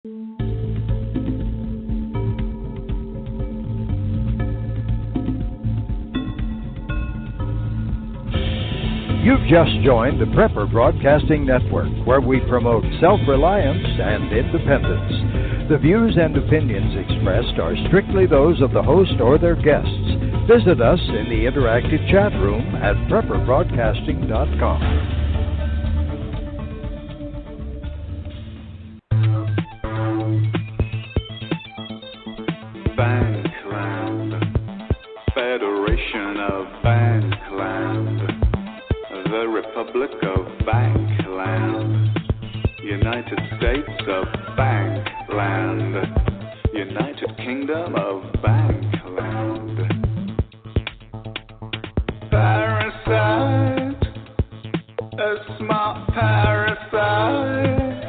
You've just joined the Prepper Broadcasting Network, where we promote self-reliance and independence. The views and opinions expressed are strictly those of the host or their guests. Visit us in the interactive chat room at prepperbroadcasting.com. Bankland, Federation of Bankland, the Republic of Bankland, United States of Bankland, United Kingdom of Bankland. Parasite, a smart parasite,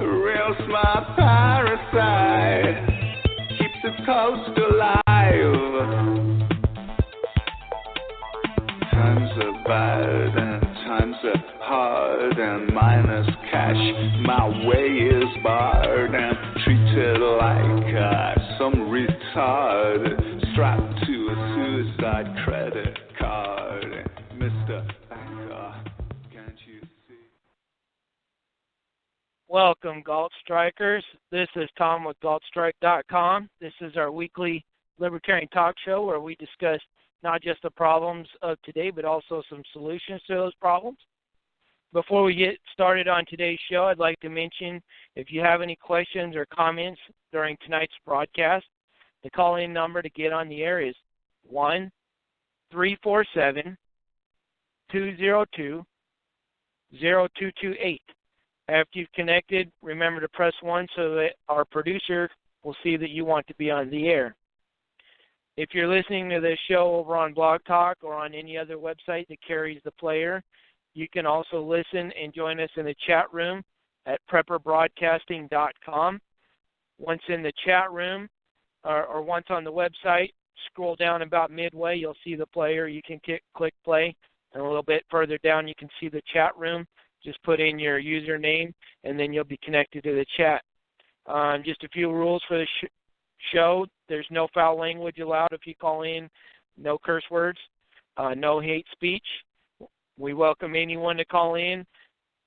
a real smart parasite. Keeps its host alive. Times are bad and times are hard, and minus cash my way is barred and treated like some retard strapped to a suicide credit card. Mr. Banker, can't you see? Welcome, Galt Strikers. This is Tom with GaltStrike.com. This is our weekly libertarian talk show where we discuss not just the problems of today, but also some solutions to those problems. Before we get started on today's show, I'd like to mention if you have any questions or comments during tonight's broadcast, the call-in number to get on the air is 1-347-202-0228. After you've connected, remember to press 1 so that our producer will see that you want to be on the air. If you're listening to this show over on Blog Talk or on any other website that carries the player, you can also listen and join us in the chat room at prepperbroadcasting.com. Once in the chat room or once on the website, scroll down about midway, you'll see the player. You can click play, and a little bit further down you can see the chat room. Just put in your username, and then you'll be connected to the chat. Just a few rules for the show. There's no foul language allowed if you call in, no curse words, no hate speech. We welcome anyone to call in.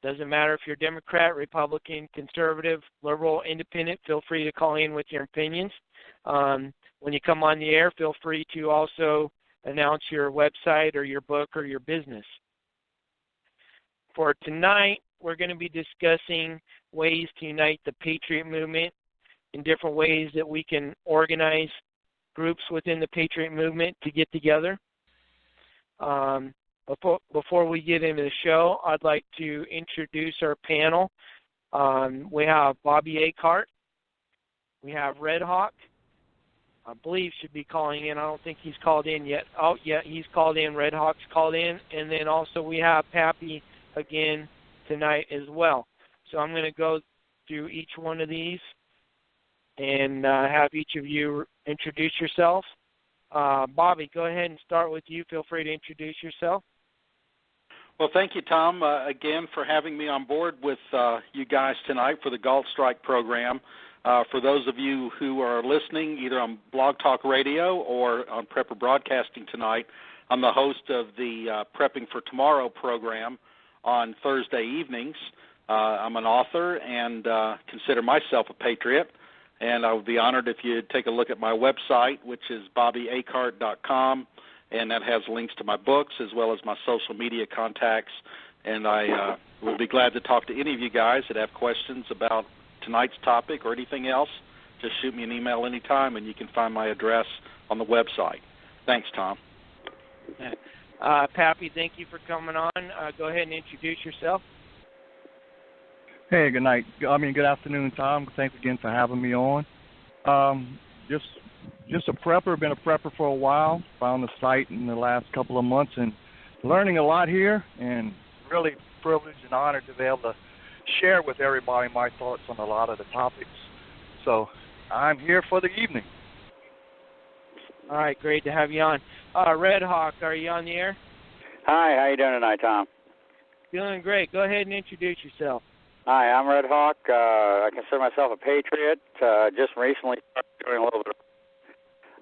Doesn't matter if you're Democrat, Republican, conservative, liberal, independent, feel free to call in with your opinions. When you come on the air, feel free to also announce your website or your book or your business. For tonight, we're going to be discussing ways to unite the Patriot Movement in different ways that we can organize groups within the Patriot Movement to get together. Before we get into the show, I'd like to introduce our panel. We have Bobby Acart. We have Red Hawk. I believe should be calling in. I don't think he's called in yet. Oh, yeah, he's called in. Red Hawk's called in. And then also we have Pappy again tonight as well. So I'm going to go through each one of these and have each of you introduce yourselves. Bobby, go ahead and start with you. Feel free to introduce yourself. Well, thank you, Tom, again for having me on board with you guys tonight for the Galt Strike program. For those of you who are listening either on Blog Talk Radio or on Prepper Broadcasting tonight, I'm the host of the Prepping for Tomorrow program on Thursday evenings. I'm an author and consider myself a patriot, and I would be honored if you'd take a look at my website, which is bobbyacart.com, and that has links to my books as well as my social media contacts, and I will be glad to talk to any of you guys that have questions about tonight's topic or anything else. Just shoot me an email anytime, and you can find my address on the website. Thanks, Tom. Pappy, thank you for coming on. Go ahead and introduce yourself. Hey, good night. Good afternoon, Tom. Thanks again for having me on. Just a prepper, been a prepper for a while. Found the site in the last couple of months and learning a lot here, and really privileged and honored to be able to share with everybody my thoughts on a lot of the topics. So I'm here for the evening. All right, great to have you on. Red Hawk, are you on the air? Hi, how you doing tonight, Tom? Doing great. Go ahead and introduce yourself. Hi, I'm Red Hawk. I consider myself a patriot. Just recently started doing a little bit of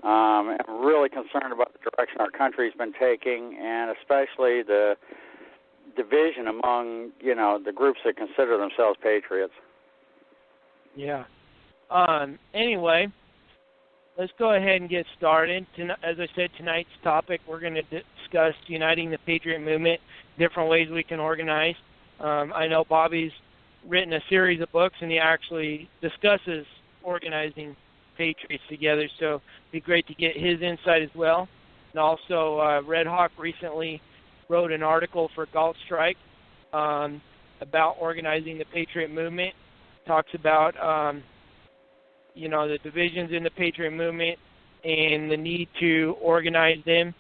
I'm really concerned about the direction our country's been taking, and especially the division among, the groups that consider themselves patriots. Yeah. Anyway, let's go ahead and get started. As I said, tonight's topic, we're going to discuss uniting the Patriot Movement, different ways we can organize. I know Bobby's written a series of books, and he actually discusses organizing patriots together, so it'd be great to get his insight as well. And also, Red Hawk recently wrote an article for Galt Strike about organizing the Patriot Movement. Talks about, the divisions in the Patriot Movement and the need to organize them.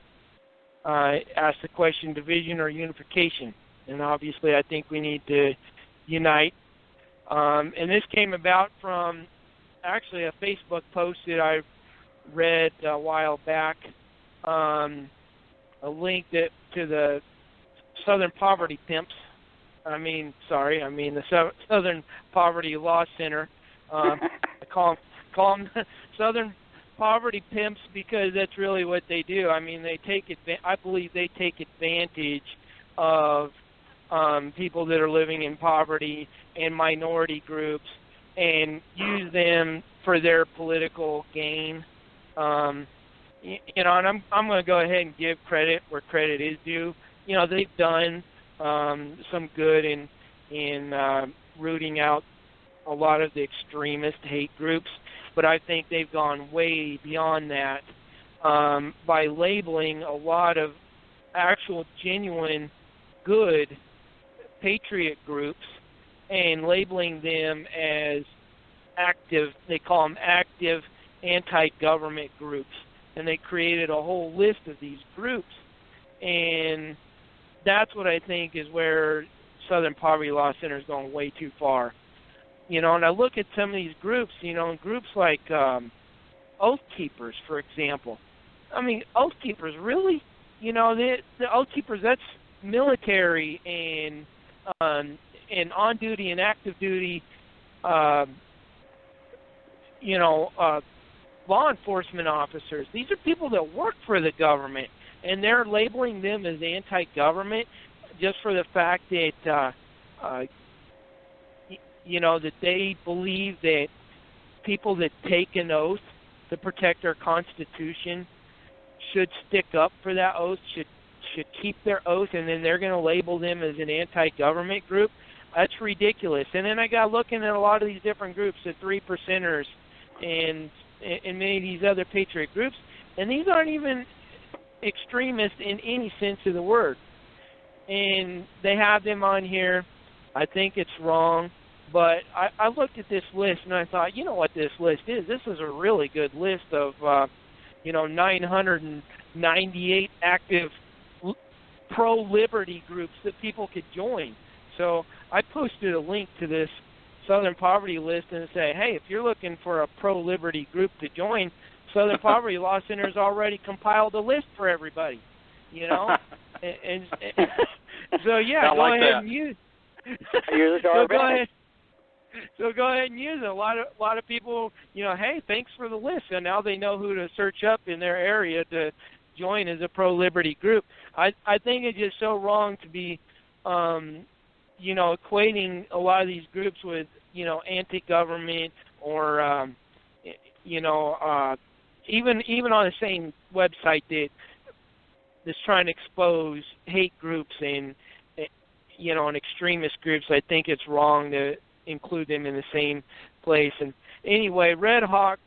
Ask the question, division or unification? And obviously, I think we need to unite. And this came about from actually a Facebook post that I read a while back, a link to the Southern Poverty Pimps. The Southern Poverty Law Center. I call them Southern Poverty Pimps because that's really what they do. I believe they take advantage of people that are living in poverty and minority groups and use them for their political gain. And I'm going to go ahead and give credit where credit is due. They've done some good in rooting out a lot of the extremist hate groups, but I think they've gone way beyond that by labeling a lot of actual genuine good patriot groups and labeling them as active, they call them active anti-government groups. And they created a whole list of these groups. And that's what I think is where Southern Poverty Law Center is going way too far. And I look at some of these groups, groups like Oath Keepers, for example. Oath Keepers, really? The Oath Keepers, that's military and on-duty and active duty, law enforcement officers. These are people that work for the government, and they're labeling them as anti-government just for the fact that, that they believe that people that take an oath to protect our Constitution should stick up for that oath, should keep their oath, and then they're going to label them as an anti-government group. That's ridiculous. And then I got looking at a lot of these different groups, the 3%ers and many of these other patriot groups, and these aren't even extremists in any sense of the word. And they have them on here. I think it's wrong. But I looked at this list, and I thought, you know what this list is? This is a really good list of, 998 active pro-liberty groups that people could join. So I posted a link to this Southern Poverty list and say, hey, if you're looking for a pro-liberty group to join, Southern Poverty Law Center has already compiled a list for everybody, and so, yeah, go ahead and use So go ahead and use it. A lot of people, hey, thanks for the list. And now they know who to search up in their area to join as a pro-liberty group. I think it's just so wrong to be, equating a lot of these groups with, anti-government or, even on the same website that's trying to expose hate groups and, and extremist groups. I think it's wrong to include them in the same place. And anyway, Red Hawk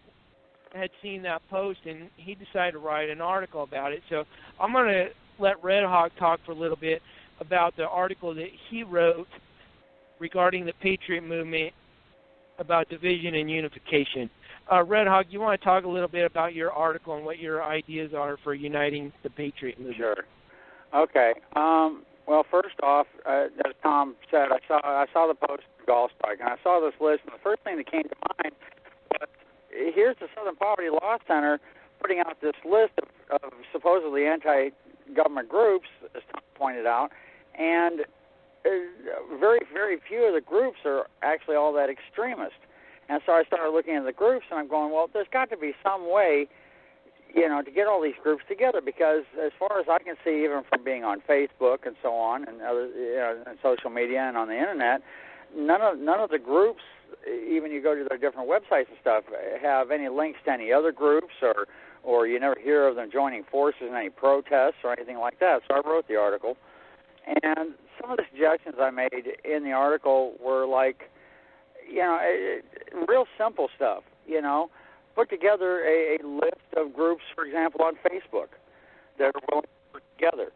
had seen that post, and he decided to write an article about it. So I'm going to let Red Hawk talk for a little bit about the article that he wrote regarding the Patriot Movement, about division and unification. Red Hawk, you want to talk a little bit about your article and what your ideas are for uniting the Patriot Movement? Sure. Okay. Well, first off, as Tom said, I saw the post of Galt Strike, and I saw this list, and the first thing that came to mind was, here's the Southern Poverty Law Center putting out this list of supposedly anti-government groups, as Tom pointed out, and very, very few of the groups are actually all that extremist. And so I started looking at the groups, and I'm going, well, there's got to be some way, to get all these groups together, because as far as I can see, even from being on Facebook and so on, and other, and social media and on the internet, none of the groups, even you go to their different websites and stuff, have any links to any other groups, or you never hear of them joining forces in any protests or anything like that. So I wrote the article, and some of the suggestions I made in the article were like, real simple stuff, Put together a list of groups, for example, on Facebook that are willing to work together.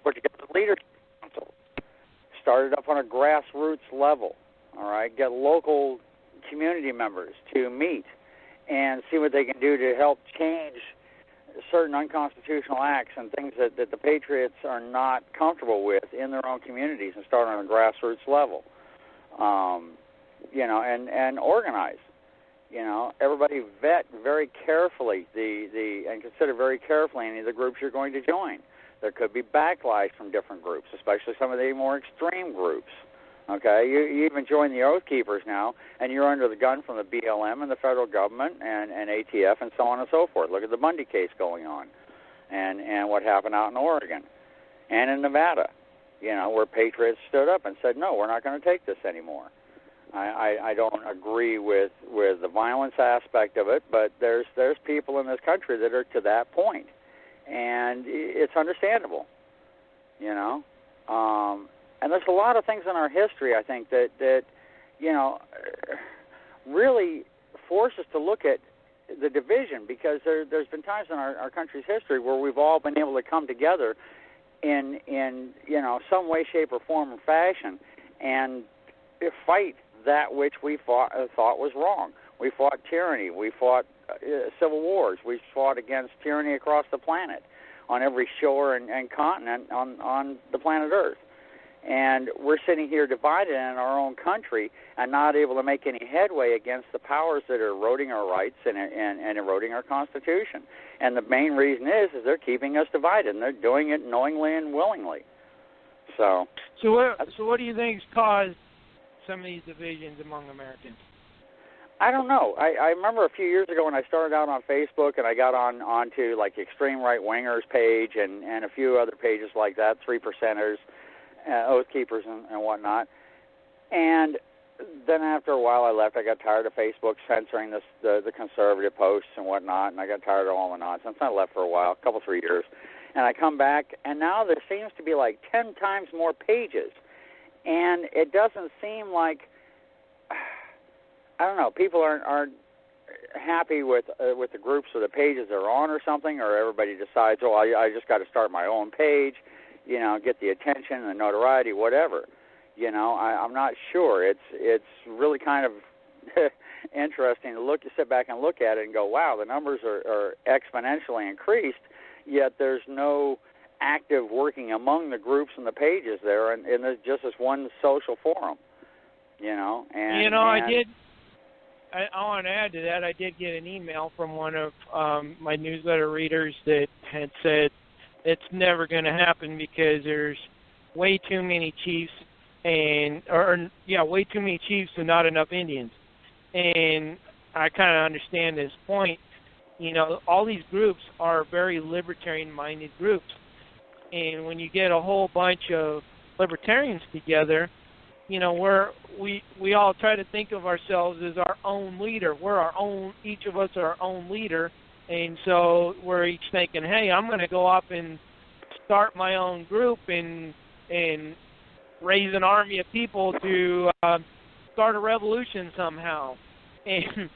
Put together a leadership council. Start it up on a grassroots level, all right? Get local community members to meet and see what they can do to help change certain unconstitutional acts and things that the Patriots are not comfortable with in their own communities, and start on a grassroots level, and organize. Everybody vet very carefully and consider very carefully any of the groups you're going to join. There could be backlash from different groups, especially some of the more extreme groups. Okay, you even join the Oath Keepers now, and you're under the gun from the BLM and the federal government and ATF and so on and so forth. Look at the Bundy case going on, and what happened out in Oregon and in Nevada, where Patriots stood up and said, no, we're not going to take this anymore. I don't agree with the violence aspect of it, but there's people in this country that are to that point, and it's understandable, And there's a lot of things in our history, I think, that really force us to look at the division, because there's been times in our country's history where we've all been able to come together in some way, shape, or form or fashion and fight that which we thought was wrong. We fought tyranny. We fought civil wars. We fought against tyranny across the planet, on every shore and continent on the planet Earth. And we're sitting here divided in our own country and not able to make any headway against the powers that are eroding our rights and eroding our Constitution. And the main reason is they're keeping us divided, and they're doing it knowingly and willingly. So what do you think's caused some of these divisions among Americans? I don't know. I remember a few years ago when I started out on Facebook, and I got onto like Extreme Right Wingers page and a few other pages like that, 3%ers, Oath Keepers and whatnot. And then after a while I left. I got tired of Facebook censoring the conservative posts and whatnot, and I got tired of all the nonsense. I left for a while, 3 years. And I come back, and now there seems to be like 10 times more pages. And it doesn't seem like, I don't know, people aren't happy with the groups or the pages they're on or something, or everybody decides, I just got to start my own page, get the attention, the notoriety, whatever. I'm not sure. It's really kind of interesting to sit back and look at it and go, wow, the numbers are exponentially increased, yet there's no active working among the groups and the pages there, and there's just this one social forum, And I want to add to that. I did get an email from one of my newsletter readers that had said it's never going to happen because there's way too many chiefs way too many chiefs and not enough Indians. And I kind of understand this point. All these groups are very libertarian-minded groups. And when you get a whole bunch of libertarians together, we all try to think of ourselves as our own leader. Each of us are our own leader. And so we're each thinking, hey, I'm going to go up and start my own group and raise an army of people to start a revolution somehow. And,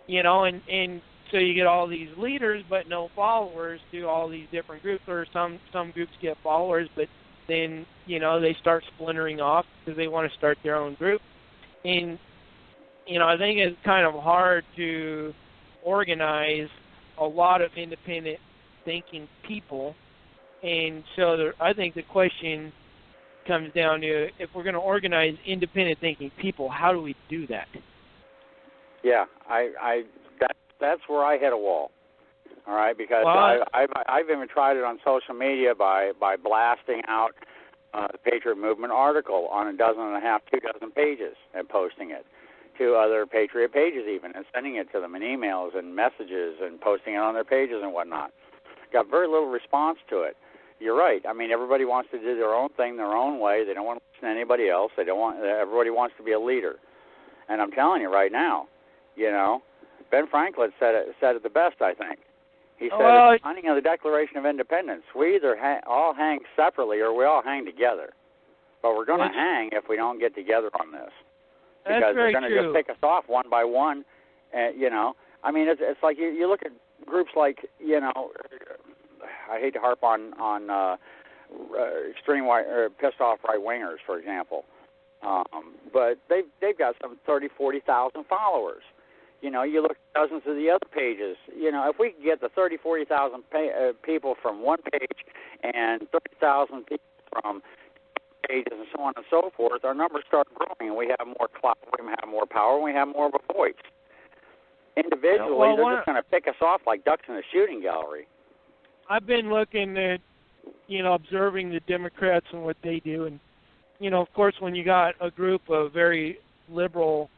and so you get all these leaders but no followers to all these different groups, or some groups get followers, but then, they start splintering off because they want to start their own group. And, I think it's kind of hard to organize a lot of independent thinking people. And so I think the question comes down to, if we're going to organize independent thinking people, how do we do that? Yeah, that's where I hit a wall. All right, because I've even tried it on social media by blasting out the Patriot Movement article on 2 dozen pages and posting it to other Patriot pages even, and sending it to them in emails and messages and posting it on their pages and whatnot. Got very little response to it. You're right. I mean, everybody wants to do their own thing their own way. They don't want to listen to anybody else. Everybody wants to be a leader. And I'm telling you right now, Ben Franklin said it the best, I think. He said, it's the signing of the Declaration of Independence. We either all hang separately or we all hang together. But we're going to hang if we don't get together on this. Because they're going to just pick us off one by one. I mean, it's like you look at groups like, I hate to harp on extreme pissed off right wingers, for example, but they've got some 30,000-40,000 followers. You look at dozens of the other pages. If we could get the 30,000-40,000 people from one page and 30,000 people from pages and so on and so forth, our numbers start growing, and we have more clout, we have more power, and we have more of a voice. Individually, they're just going to pick us off like ducks in a shooting gallery. I've been looking at, observing the Democrats and what they do. And, of course, when you got a group of very liberal,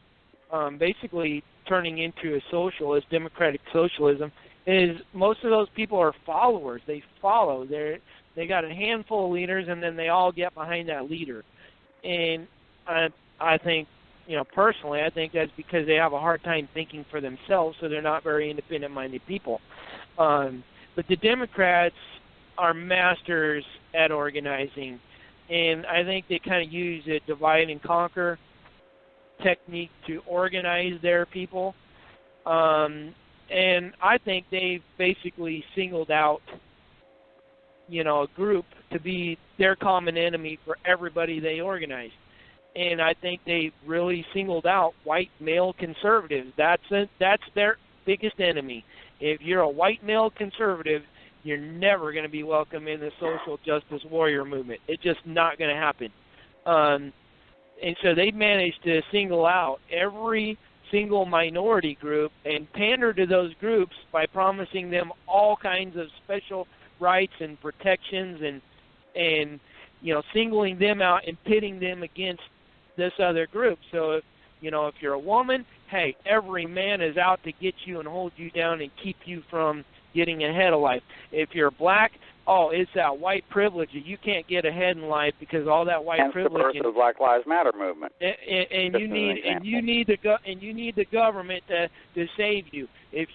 basically turning into a socialist, democratic socialism, is most of those people are followers. They follow. They got a handful of leaders, and then they all get behind that leader. And I think, personally, I think that's because they have a hard time thinking for themselves, so they're not very independent-minded people. But the Democrats are masters at organizing, and I think they kind of use a divide and conquer technique to organize their people. And I think they've basically singled out, a group to be their common enemy for everybody they organize. And I think they really singled out white male conservatives. That's their biggest enemy. If you're a white male conservative, you're never going to be welcome in the social justice warrior movement. It's just not going to happen. And so they've managed to single out every single minority group and pander to those groups by promising them all kinds of special rights and protections and singling them out and pitting them against this other group. So if you're a woman, hey, every man is out to get you and hold you down and keep you from getting ahead of life. If you're black, it's that white privilege that you can't get ahead in life because all that white privilege. Hence the birth of the Black Lives Matter movement. And you need the government to save you. If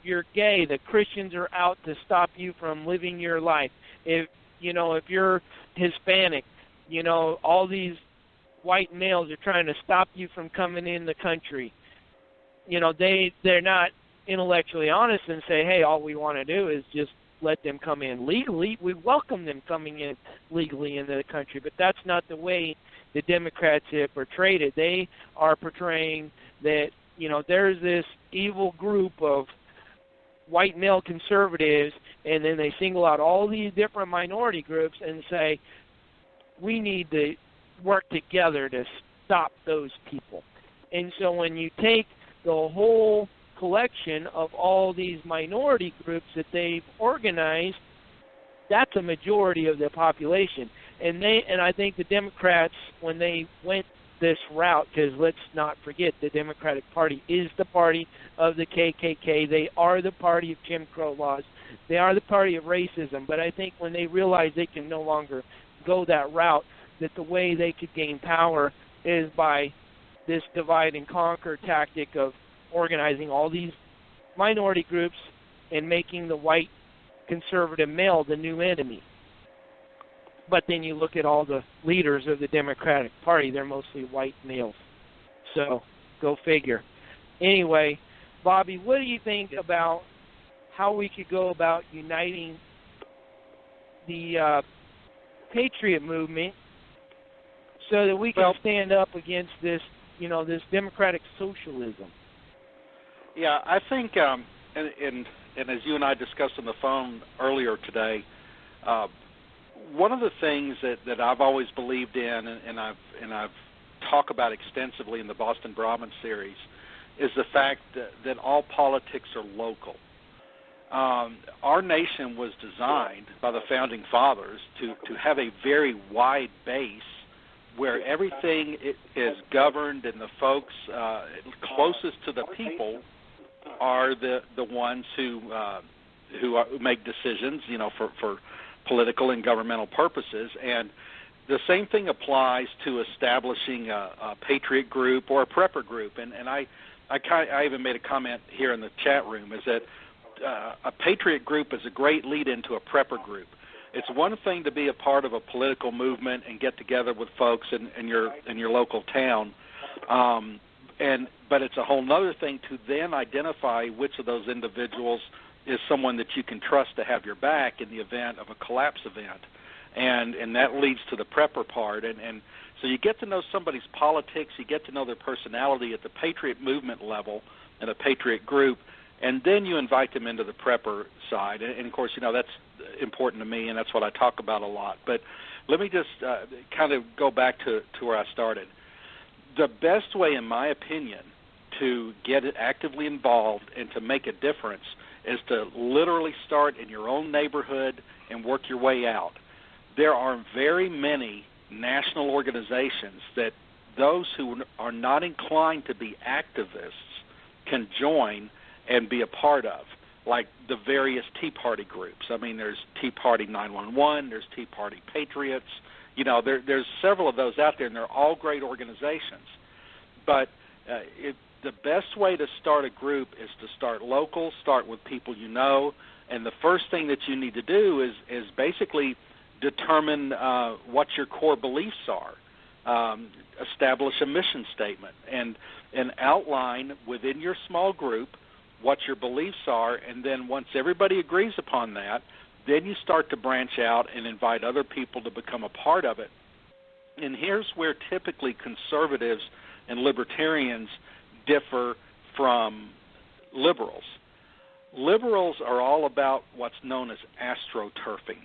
you're gay, the Christians are out to stop you from living your life. If you're Hispanic, all these white males are trying to stop you from coming in the country. They're not intellectually honest and say, hey, all we want to do is just let them come in legally. We welcome them coming in legally into the country, but that's not the way the Democrats have portrayed it. They are portraying that, there's this evil group of white male conservatives, and then they single out all these different minority groups and say, we need to work together to stop those people. And so when you take the whole collection of all these minority groups that they've organized, that's a majority of the population. And I think the Democrats, when they went this route, because let's not forget the Democratic Party is the party of the KKK. They are the party of Jim Crow laws. They are the party of racism. But I think when they realize they can no longer go that route, that the way they could gain power is by this divide and conquer tactic of organizing all these minority groups and making the white conservative male the new enemy. But then you look at all the leaders of the Democratic Party, they're mostly white males. So, go figure. Anyway, Bobby, what do you think about how we could go about uniting the Patriot Movement so that we can stand up against this, this democratic socialism? Yeah, I think, and as you and I discussed on the phone earlier today, one of the things that I've always believed in, and I've talked about extensively in the Boston Brahmin series, is the fact that all politics are local. our nation was designed by the Founding Fathers to have a very wide base where everything is governed, and the folks closest to the people are the ones who make decisions, for political and governmental purposes. And the same thing applies to establishing a Patriot group or a prepper group. And I even made a comment here in the chat room, is that a Patriot group is a great lead into a prepper group. It's one thing to be a part of a political movement and get together with folks in your local town, but it's a whole other thing to then identify which of those individuals is someone that you can trust to have your back in the event of a collapse event, and that leads to the prepper part, and so you get to know somebody's politics, you get to know their personality at the Patriot Movement level in a Patriot group, and then you invite them into the prepper side. And of course, that's important to me, and that's what I talk about a lot. But let me just kind of go back to where I started. The best way, in my opinion, to get actively involved and to make a difference is to literally start in your own neighborhood and work your way out. There are very many national organizations that those who are not inclined to be activists can join and be a part of, like the various Tea Party groups. I mean, there's Tea Party 911, there's Tea Party Patriots. There's several of those out there, and they're all great organizations. But the best way to start a group is to start local, start with people you know, and the first thing that you need to do is basically determine what your core beliefs are. Establish a mission statement and outline within your small group what your beliefs are, and then once everybody agrees upon that, then you start to branch out and invite other people to become a part of it. And here's where typically conservatives and libertarians differ from liberals. Liberals are all about what's known as astroturfing.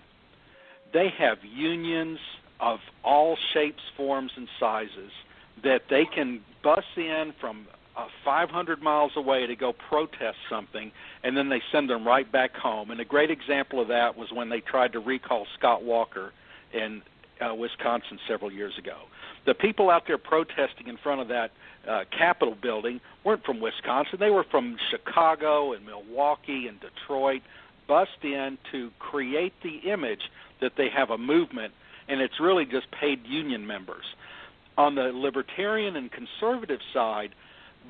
They have unions of all shapes, forms, and sizes that they can bus in from 500 miles away to go protest something, and then they send them right back home. And a great example of that was when they tried to recall Scott Walker in Wisconsin several years ago. The people out there protesting in front of that Capitol building weren't from Wisconsin. They were from Chicago and Milwaukee and Detroit, bussed in to create the image that they have a movement, and it's really just paid union members. On the libertarian and conservative side,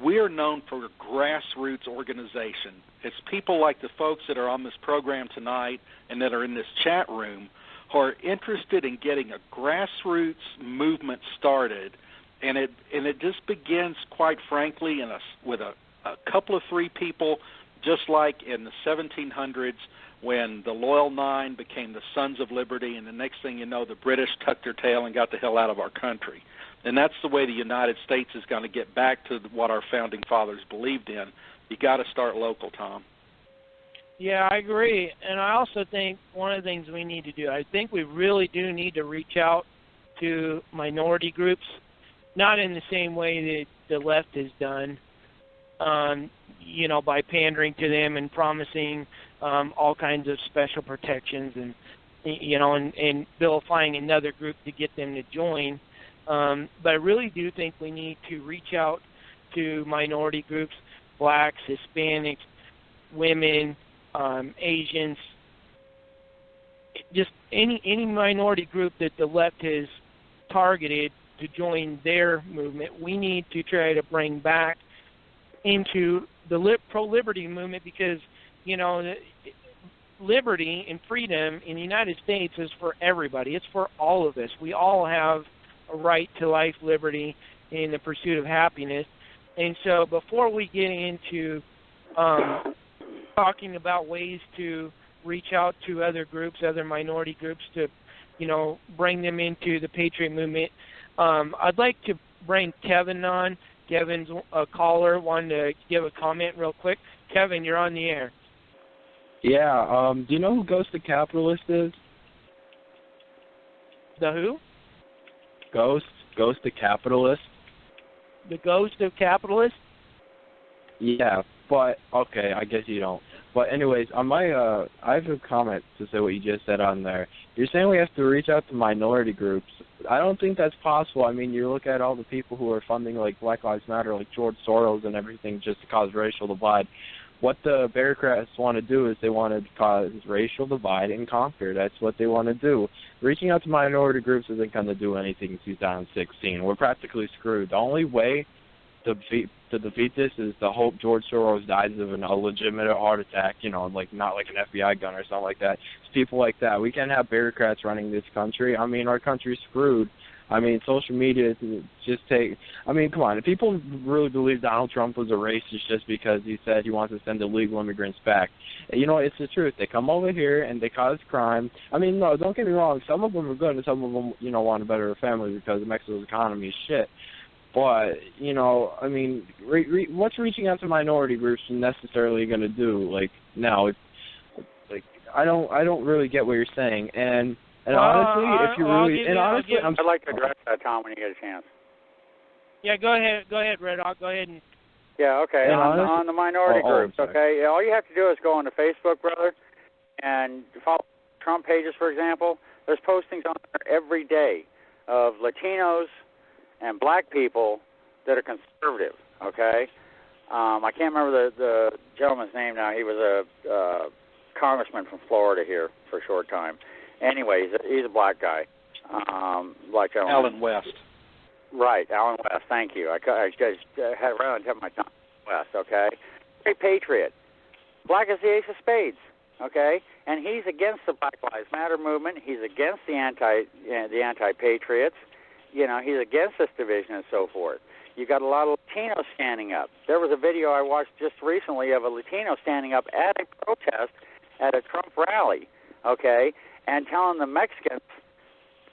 we're known for grassroots organization. It's people like the folks that are on this program tonight and that are in this chat room who are interested in getting a grassroots movement started, and it just begins, quite frankly, with a couple of three people, just like in the 1700s when the Loyal Nine became the Sons of Liberty, and the next thing you know, the British tucked their tail and got the hell out of our country. And that's the way the United States is going to get back to what our Founding Fathers believed in. You got to start local, Tom. Yeah, I agree. And I also think one of the things we need to do, I think we really do need to reach out to minority groups, not in the same way that the left has done, by pandering to them and promising all kinds of special protections and vilifying another group to get them to join. But I really do think we need to reach out to minority groups, blacks, Hispanics, women, Asians, just any minority group that the left has targeted to join their movement. We need to try to bring back into the pro-liberty movement, because, liberty and freedom in the United States is for everybody. It's for all of us. We all have a right to life, liberty, and the pursuit of happiness. And so before we get into talking about ways to reach out to other groups, other minority groups, to, bring them into the Patriot Movement, I'd like to bring Kevin on. Kevin's a caller, wanted to give a comment real quick. Kevin, you're on the air. Yeah, do you know who Ghost the Capitalist is? The who? Ghost the Capitalist. The Ghost of Capitalist? Yeah, but, okay, I guess you don't. But anyways, on my, I have a comment to say what you just said on there. You're saying we have to reach out to minority groups. I don't think that's possible. I mean, you look at all the people who are funding, like, Black Lives Matter, like George Soros and everything, just to cause racial divide. What the bureaucrats want to do is they want to cause racial divide and conquer. That's what they want to do. Reaching out to minority groups isn't going to do anything in 2016. We're practically screwed. The only way to defeat this is to hope George Soros dies of a legitimate heart attack, you know, like not like an FBI gun or something like that. It's people like that. We can't have bureaucrats running this country. I mean, our country's screwed. I mean, social media just take. I mean, come on. If people really believe Donald Trump was a racist just because he said he wants to send illegal immigrants back, you know, it's the truth. They come over here and they cause crime. I mean, no, don't get me wrong. Some of them are good and some of them, you know, want to better their families because Mexico's economy is shit. But, you know, I mean, what's reaching out to minority groups necessarily going to do? Like, no, like I don't really get what you're saying. And honestly, if you really, honestly, I'd like to address that, Tom, when you get a chance. Yeah, go ahead, Red Hawk. Go ahead and. Yeah, okay. On the minority groups, okay. All you have to do is go onto Facebook, brother, and follow Trump pages, for example. There's postings on there every day of Latinos and black people that are conservative, okay? I can't remember the gentleman's name now. He was a congressman from Florida here for a short time. Anyway, he's a black guy, black gentleman. Alan West. Right, Alan West, thank you. I just had it right on the tip of my tongue. West, okay? Great patriot. Black as the ace of spades, okay? And he's against the Black Lives Matter movement. He's against the anti-patriots. You know, he's against this division and so forth. You got a lot of Latinos standing up. There was a video I watched just recently of a Latino standing up at a protest at a Trump rally, okay, and telling the Mexicans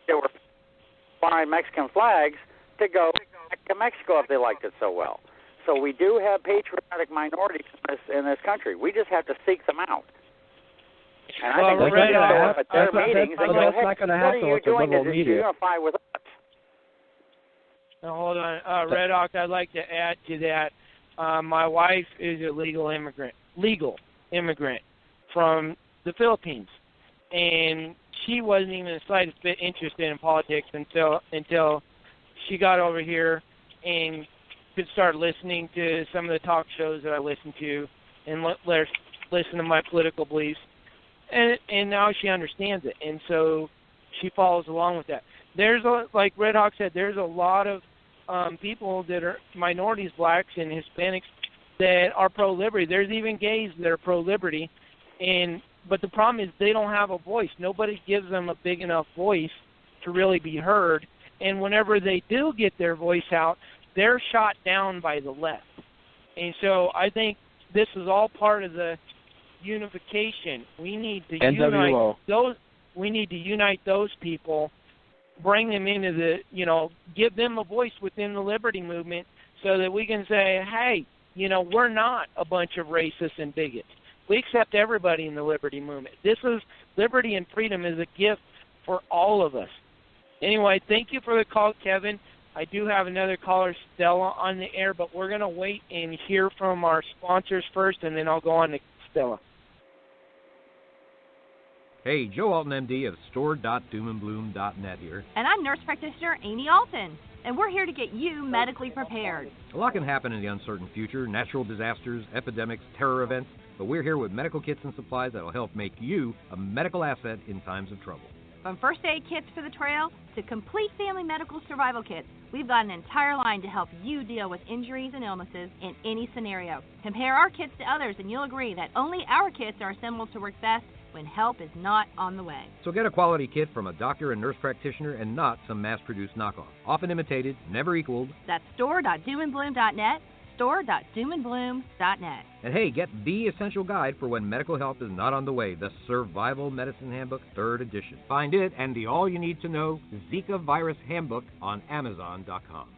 they were flying Mexican flags to go back to Mexico if they liked it so well. So we do have patriotic minorities in this country. We just have to seek them out. And I think we can show up at their meetings and go, hey, what are you doing to unify with us? Now, hold on. Red Hawk, I'd like to add to that. My wife is a legal immigrant from the Philippines. And she wasn't even the slightest bit interested in politics until she got over here and could start listening to some of the talk shows that I listen to and listen to my political beliefs. And now she understands it. And so she follows along with that. Like Red Hawk said, there's a lot of people that are minorities, blacks and Hispanics, that are pro-liberty. There's even gays that are pro-liberty. But the problem is they don't have a voice. Nobody gives them a big enough voice to really be heard. And whenever they do get their voice out, they're shot down by the left. And so I think this is all part of the unification. We need to unite those. We need to unite those people, bring them into the, give them a voice within the liberty movement so that we can say, hey, we're not a bunch of racists and bigots. We accept everybody in the liberty movement. Liberty and freedom is a gift for all of us. Anyway, thank you for the call, Kevin. I do have another caller, Stella, on the air, but we're going to wait and hear from our sponsors first, and then I'll go on to Stella. Hey, Joe Alton, MD of store.doomandbloom.net here. And I'm nurse practitioner Amy Alton, and we're here to get you medically prepared. A lot can happen in the uncertain future, natural disasters, epidemics, terror events, but we're here with medical kits and supplies that will help make you a medical asset in times of trouble. From first aid kits for the trail to complete family medical survival kits, we've got an entire line to help you deal with injuries and illnesses in any scenario. Compare our kits to others and you'll agree that only our kits are assembled to work best when help is not on the way. So get a quality kit from a doctor and nurse practitioner and not some mass-produced knockoff. Often imitated, never equaled. That's store.doomandbloom.net, store.doomandbloom.net. And hey, get the essential guide for when medical help is not on the way, the Survival Medicine Handbook, 3rd edition. Find it and the all-you-need-to-know Zika Virus Handbook on Amazon.com.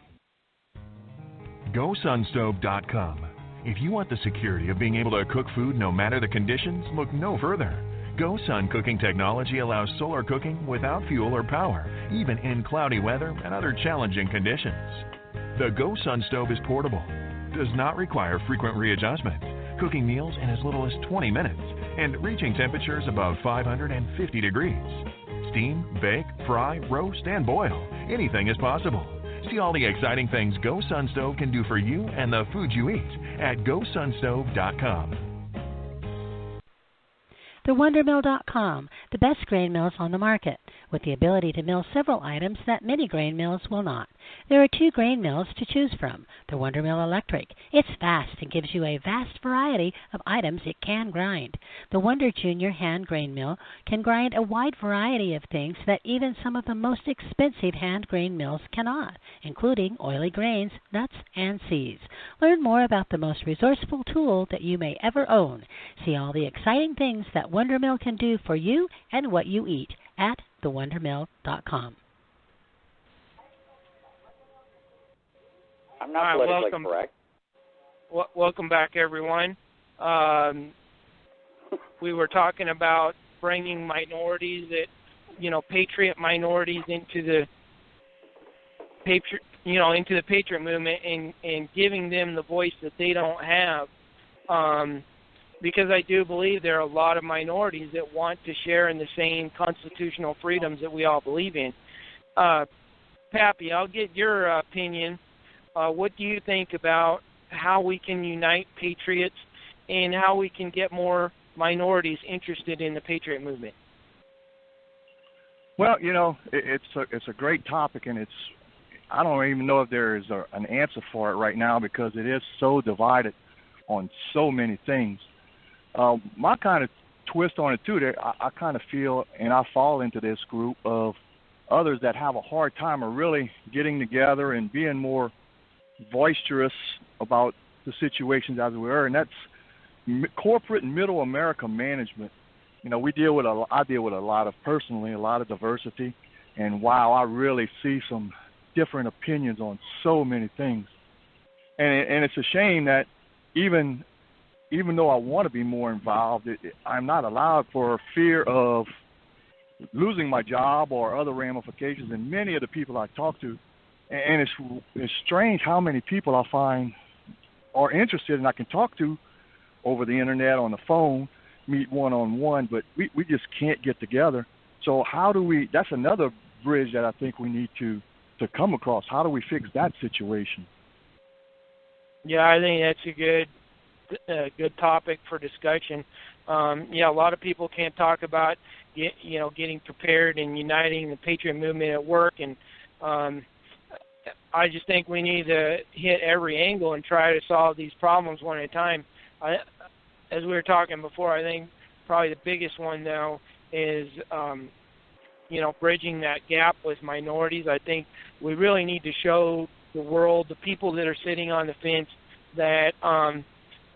GoSunstove.com. If you want the security of being able to cook food no matter the conditions, look no further. GoSun cooking technology allows solar cooking without fuel or power, even in cloudy weather and other challenging conditions. The GoSun stove is portable, does not require frequent readjustment, cooking meals in as little as 20 minutes, and reaching temperatures above 550 degrees. Steam, bake, fry, roast, and boil. Anything is possible. See all the exciting things Go Sun Stove can do for you and the food you eat at GoSunstove.com. TheWonderMill.com, the best grain mills on the market, with the ability to mill several items that many grain mills will not. There are 2 grain mills to choose from. The Wonder Mill Electric. It's fast and gives you a vast variety of items it can grind. The Wonder Junior hand grain mill can grind a wide variety of things that even some of the most expensive hand grain mills cannot, including oily grains, nuts, and seeds. Learn more about the most resourceful tool that you may ever own. See all the exciting things that Wonder Mill can do for you and what you eat at thewondermill.com. I'm not politically correct. Welcome back, everyone. We were talking about bringing minorities, patriot minorities into the Patriot Movement and giving them the voice that they don't have. Because I do believe there are a lot of minorities that want to share in the same constitutional freedoms that we all believe in. Pappy, I'll get your opinion. What do you think about how we can unite patriots and how we can get more minorities interested in the Patriot Movement? Well, it's a great topic, and I don't even know if there is an answer for it right now because it is so divided on so many things. My kind of twist on it, too, that I kind of feel, and I fall into this group of others that have a hard time of really getting together and being more boisterous about the situations as we are, and that's corporate and middle America management. I deal with a lot of diversity, and wow, I really see some different opinions on so many things, and it's a shame that even though I want to be more involved, I'm not allowed for fear of losing my job or other ramifications. And many of the people I talk to, and it's strange how many people I find are interested and I can talk to over the internet, on the phone, meet one-on-one, but we just can't get together. So how do we, that's another bridge that I think we need to come across. How do we fix that situation? Yeah, I think that's a good topic for discussion. A lot of people can't talk about getting prepared and uniting the Patriot Movement at work, and I just think we need to hit every angle and try to solve these problems one at a time. As we were talking before, I think probably the biggest one though is bridging that gap with minorities. I think we really need to show the world, the people that are sitting on the fence, that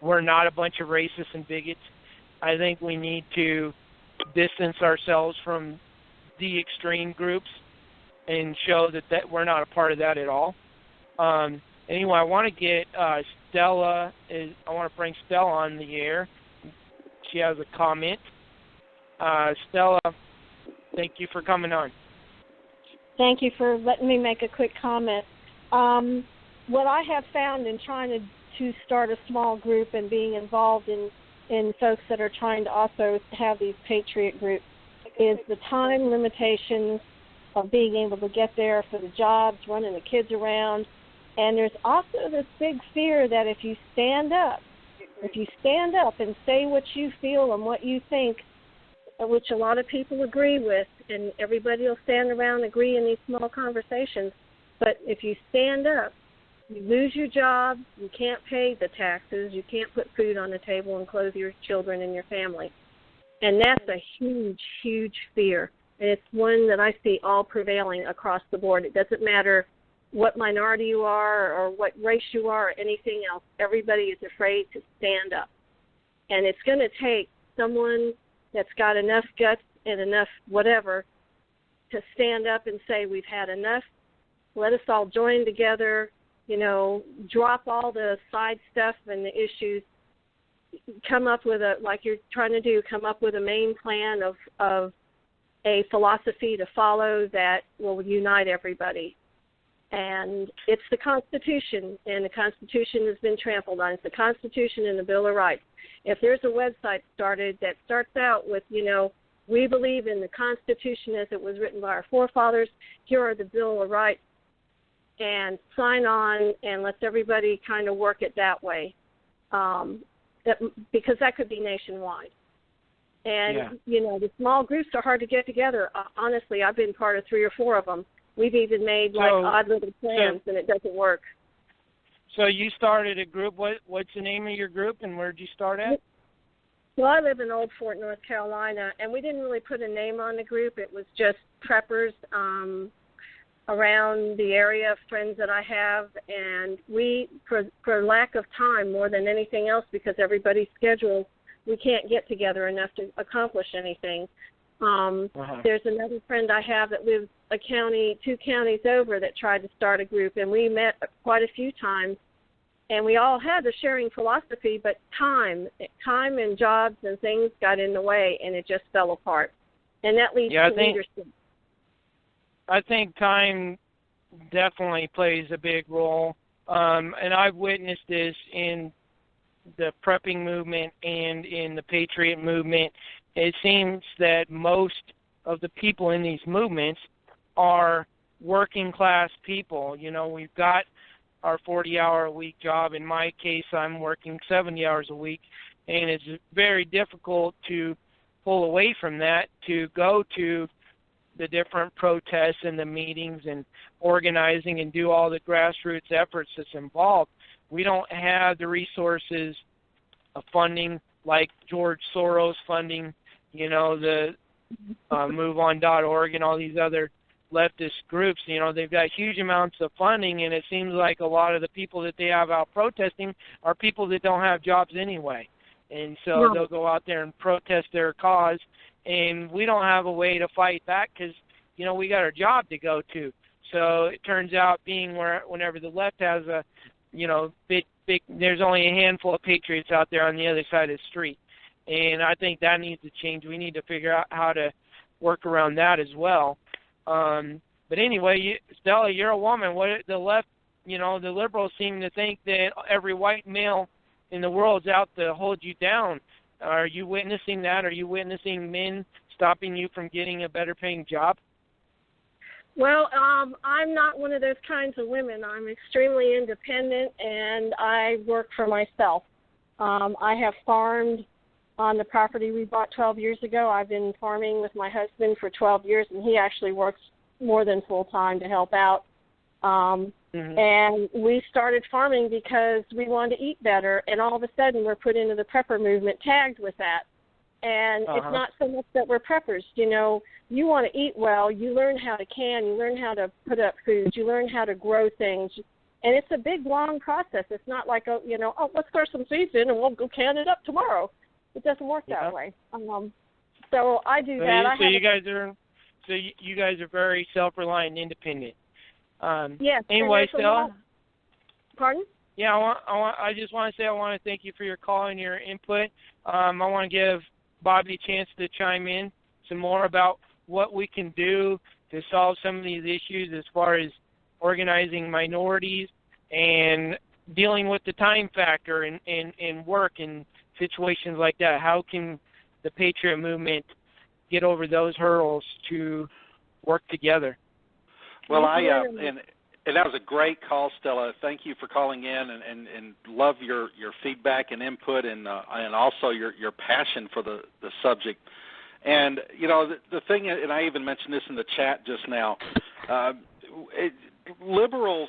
we're not a bunch of racists and bigots. I think we need to distance ourselves from the extreme groups and show that we're not a part of that at all. Anyway, I want to get Stella. I want to bring Stella on the air. She has a comment. Stella, thank you for coming on. Thank you for letting me make a quick comment. What I have found in trying to start a small group and being involved in folks that are trying to also have these patriot groups is the time limitations of being able to get there for the jobs, running the kids around. And there's also this big fear that if you stand up and say what you feel and what you think, which a lot of people agree with, and everybody will stand around and agree in these small conversations, but if you stand up, you lose your job, you can't pay the taxes, you can't put food on the table and clothe your children and your family. And that's a huge, huge fear. And it's one that I see all prevailing across the board. It doesn't matter what minority you are or what race you are or anything else. Everybody is afraid to stand up. And it's going to take someone that's got enough guts and enough whatever to stand up and say, we've had enough. Let us all join together, drop all the side stuff and the issues, come up with like you're trying to do, come up with a main plan of a philosophy to follow that will unite everybody. And it's the Constitution, and the Constitution has been trampled on. It's the Constitution and the Bill of Rights. if there's a website started that starts out with, we believe in the Constitution as it was written by our forefathers, here are the Bill of Rights, and sign on and lets everybody kind of work it that way, because that could be nationwide. And, the small groups are hard to get together. Honestly, I've been part of 3 or 4 of them. We've even made, odd little plans, and it doesn't work. So you started a group. What's the name of your group, and where did you start at? Well, I live in Old Fort, North Carolina, and we didn't really put a name on the group. It was just preppers around the area, friends that I have, and we, for lack of time more than anything else, because everybody's scheduled, we can't get together enough to accomplish anything. There's another friend I have that lives 2 counties over that tried to start a group, and we met quite a few times, and we all had the sharing philosophy, but time and jobs and things got in the way, and it just fell apart. And that leads to leadership. I think time definitely plays a big role, and I've witnessed this in the prepping movement and in the Patriot Movement. It seems that most of the people in these movements are working class people. We've got our 40-hour-a-week job. In my case, I'm working 70 hours a week, and it's very difficult to pull away from that to go to the different protests and the meetings and organizing and do all the grassroots efforts that's involved. We don't have the resources of funding like George Soros funding, the MoveOn.org and all these other leftist groups. They've got huge amounts of funding, and it seems like a lot of the people that they have out protesting are people that don't have jobs anyway. And so they'll go out there and protest their cause, and we don't have a way to fight back because, we got our job to go to. So it turns out whenever the left has a, big, there's only a handful of patriots out there on the other side of the street. And I think that needs to change. We need to figure out how to work around that as well. But anyway, Stella, you're a woman. What the left, the liberals seem to think that every white male in the world is out to hold you down. Are you witnessing that? Are you witnessing men stopping you from getting a better paying job? Well, I'm not one of those kinds of women. I'm extremely independent, and I work for myself. I have farmed on the property we bought 12 years ago. I've been farming with my husband for 12 years, and he actually works more than full-time to help out. And we started farming because we wanted to eat better, and all of a sudden we're put into the prepper movement tagged with that. And it's not so much that we're preppers. You want to eat well, you learn how to can, you learn how to put up food, you learn how to grow things. And it's a big, long process. It's not like, let's throw some seeds in and we'll go can it up tomorrow. It doesn't work that way. So I do that. You guys are very self-reliant and independent. Yes. Anyway, Stella. Pardon? Yeah, I just want to say I want to thank you for your call and your input. I want to give Bobby a chance to chime in some more about what we can do to solve some of these issues as far as organizing minorities and dealing with the time factor in work and situations like that. How can the Patriot Movement get over those hurdles to work together? Well, and that was a great call, Stella. Thank you for calling in, and love your feedback and input, and also your passion for the subject. And the thing, and I even mentioned this in the chat just now. Liberals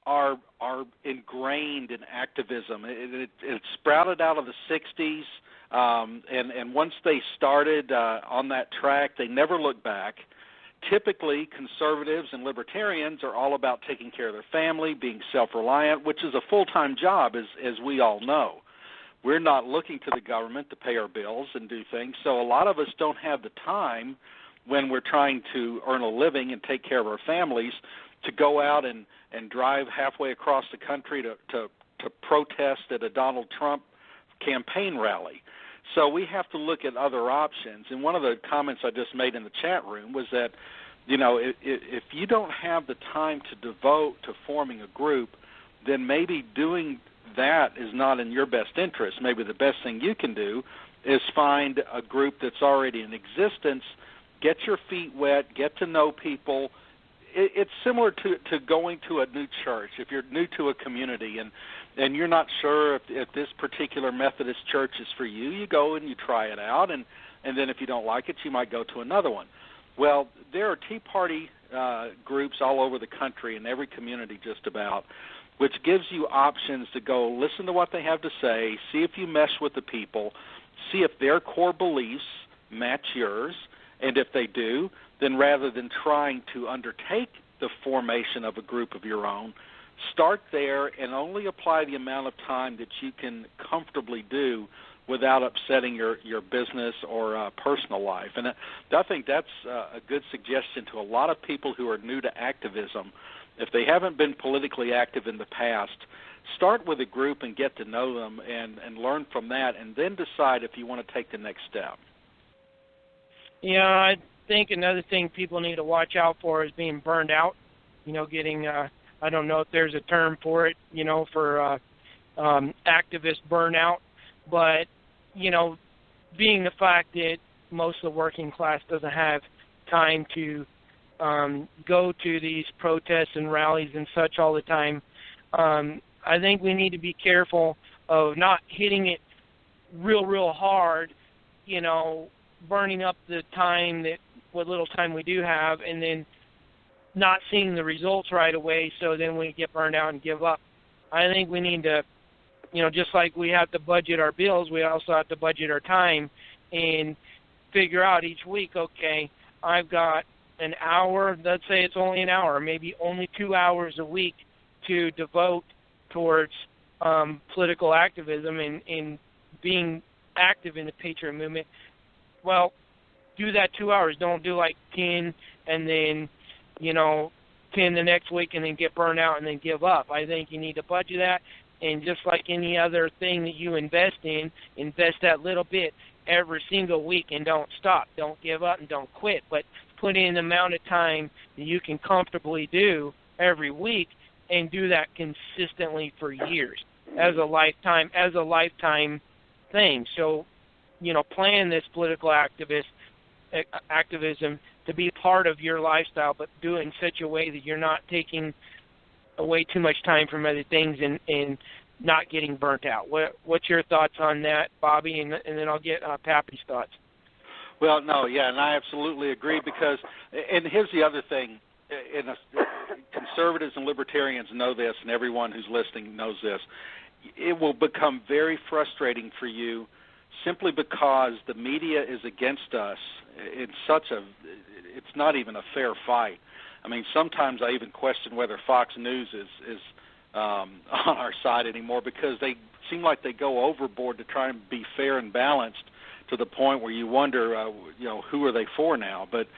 are ingrained in activism. It sprouted out of the 60s, and once they started on that track, they never looked back. Typically, conservatives and libertarians are all about taking care of their family, being self-reliant, which is a full-time job, as we all know. We're not looking to the government to pay our bills and do things, so a lot of us don't have the time when we're trying to earn a living and take care of our families to go out and drive halfway across the country to protest at a Donald Trump campaign rally. So we have to look at other options. And one of the comments I just made in the chat room was that, if you don't have the time to devote to forming a group, then maybe doing that is not in your best interest, maybe the best thing you can do is find a group that's already in existence, get your feet wet, get to know people. It's similar to going to a new church. If you're new to a community and you're not sure if this particular Methodist church is for you, you go and you try it out, and then if you don't like it, you might go to another one. Well, there are Tea Party groups all over the country, in every community just about, which gives you options to go listen to what they have to say, see if you mesh with the people, see if their core beliefs match yours, and if they do, then rather than trying to undertake the formation of a group of your own, start there and only apply the amount of time that you can comfortably do without upsetting your business or personal life. And I think that's a good suggestion to a lot of people who are new to activism. If they haven't been politically active in the past, start with a group and get to know them and learn from that, and then decide if you want to take the next step. Yeah, I think another thing people need to watch out for is being burned out. Getting, I don't know if there's a term for it, for activist burnout, but, being the fact that most of the working class doesn't have time to go to these protests and rallies and such all the time, I think we need to be careful of not hitting it real hard, burning up the time, what little time we do have, and then not seeing the results right away, so then we get burned out and give up. I think we need to, just like we have to budget our bills, we also have to budget our time and figure out each week, okay, I've got an hour, let's say it's only an hour, maybe only 2 hours a week to devote towards political activism and being active in the Patriot Movement. Well, do that 2 hours. Don't do like 10 and then, 10 the next week and then get burned out and then give up. I think you need to budget that, and just like any other thing that you invest in, invest that little bit every single week and don't stop. Don't give up and don't quit, but put in the amount of time that you can comfortably do every week and do that consistently for years as a lifetime thing. So, plan this political activism to be part of your lifestyle, but do it in such a way that you're not taking away too much time from other things and not getting burnt out. What's your thoughts on that, Bobby? And then I'll get Pappy's thoughts. Well, no, yeah, and I absolutely agree because, and here's the other thing, conservatives and libertarians know this, and everyone who's listening knows this. It will become very frustrating for you simply because the media is against us. It's not even a fair fight. I mean, sometimes I even question whether Fox News is on our side anymore because they seem like they go overboard to try and be fair and balanced to the point where you wonder, who are they for now? But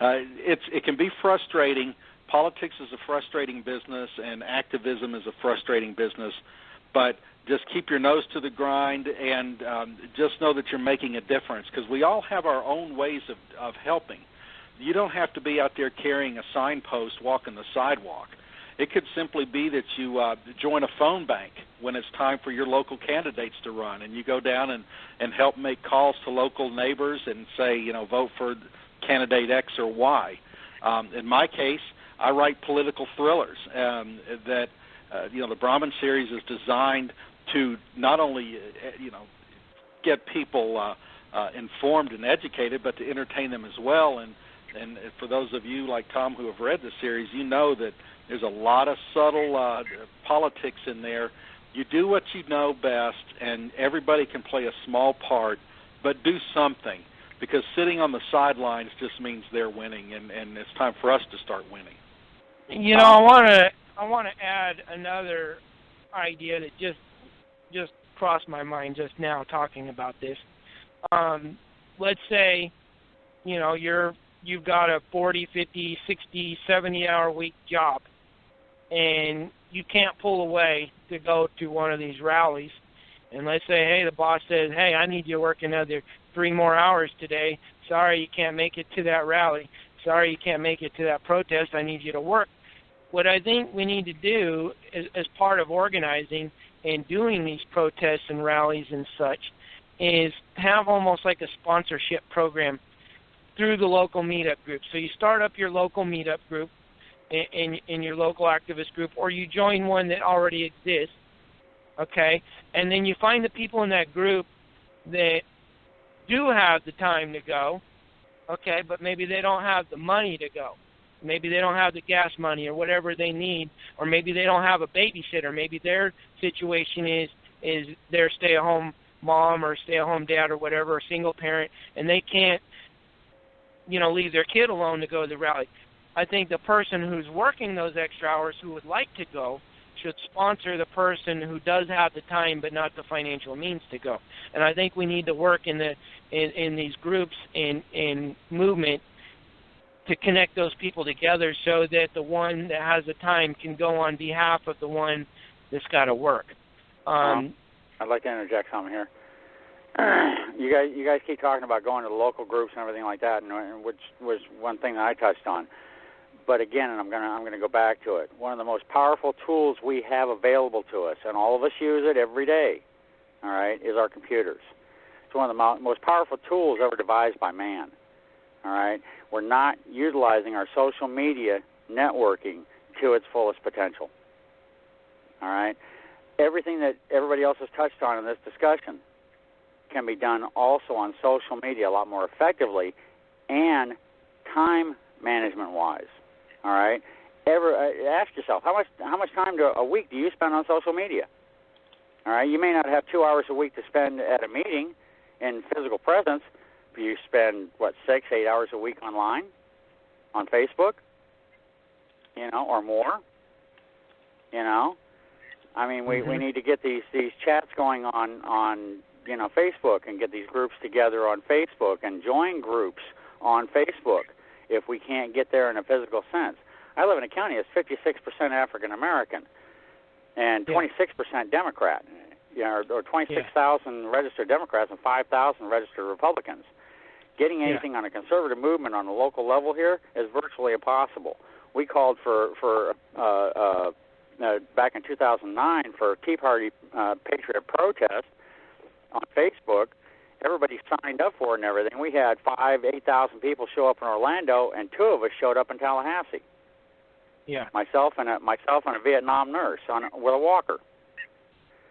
it can be frustrating. Politics is a frustrating business, and activism is a frustrating business. But just keep your nose to the grind and just know that you're making a difference because we all have our own ways of helping. You don't have to be out there carrying a signpost walking the sidewalk. It could simply be that you join a phone bank when it's time for your local candidates to run, and you go down and help make calls to local neighbors and say, vote for candidate X or Y. In my case, I write political thrillers that, the Brahman series is designed to not only, get people informed and educated, but to entertain them as well. And for those of you like Tom who have read the series, you know that there's a lot of subtle politics in there. You do what you know best, and everybody can play a small part, but do something, because sitting on the sidelines just means they're winning, and it's time for us to start winning. I want to add another idea that just crossed my mind just now talking about this. Let's say, you've got a 40, 50, 60, 70-hour week job, and you can't pull away to go to one of these rallies. And let's say, hey, the boss says, hey, I need you to work another 3 more hours today. Sorry, you can't make it to that rally. Sorry, you can't make it to that protest. I need you to work. What I think we need to do as part of organizing in doing these protests and rallies and such is have almost like a sponsorship program through the local meetup group. So you start up your local meetup group in your local activist group, or you join one that already exists, okay? And then you find the people in that group that do have the time to go, okay, but maybe they don't have the money to go. Maybe they don't have the gas money or whatever they need, or maybe they don't have a babysitter. Maybe their situation is they're stay-at-home mom or stay-at-home dad or whatever, or single parent, and they can't, leave their kid alone to go to the rally. I think the person who's working those extra hours who would like to go should sponsor the person who does have the time but not the financial means to go. And I think we need to work in these groups in movement to connect those people together so that the one that has the time can go on behalf of the one that's got to work. I'd like to interject something here. You guys keep talking about going to the local groups and everything like that, and which was one thing that I touched on. But again, and I'm gonna go back to it. One of the most powerful tools we have available to us, and all of us use it every day, all right, is our computers. It's one of the most powerful tools ever devised by man. All right, we're not utilizing our social media networking to its fullest potential. All right, everything that everybody else has touched on in this discussion can be done also on social media a lot more effectively and time management wise. All right, ask yourself how much time a week do you spend on social media? All right, you may not have 2 hours a week to spend at a meeting in physical presence. You spend, 6-8 hours a week online, on Facebook, or more. I mean, we need to get these chats going on Facebook, and get these groups together on Facebook and join groups on Facebook if we can't get there in a physical sense. I live in a county that's 56% African American and 26% Democrat, or 26,000 registered Democrats and 5,000 registered Republicans. Getting anything on a conservative movement on a local level here is virtually impossible. We called for back in 2009 for Tea Party Patriot protest on Facebook. Everybody signed up for it and everything. We had 8,000 people show up in Orlando, and 2 of us showed up in Tallahassee. Yeah. Myself and a Vietnam nurse with a walker.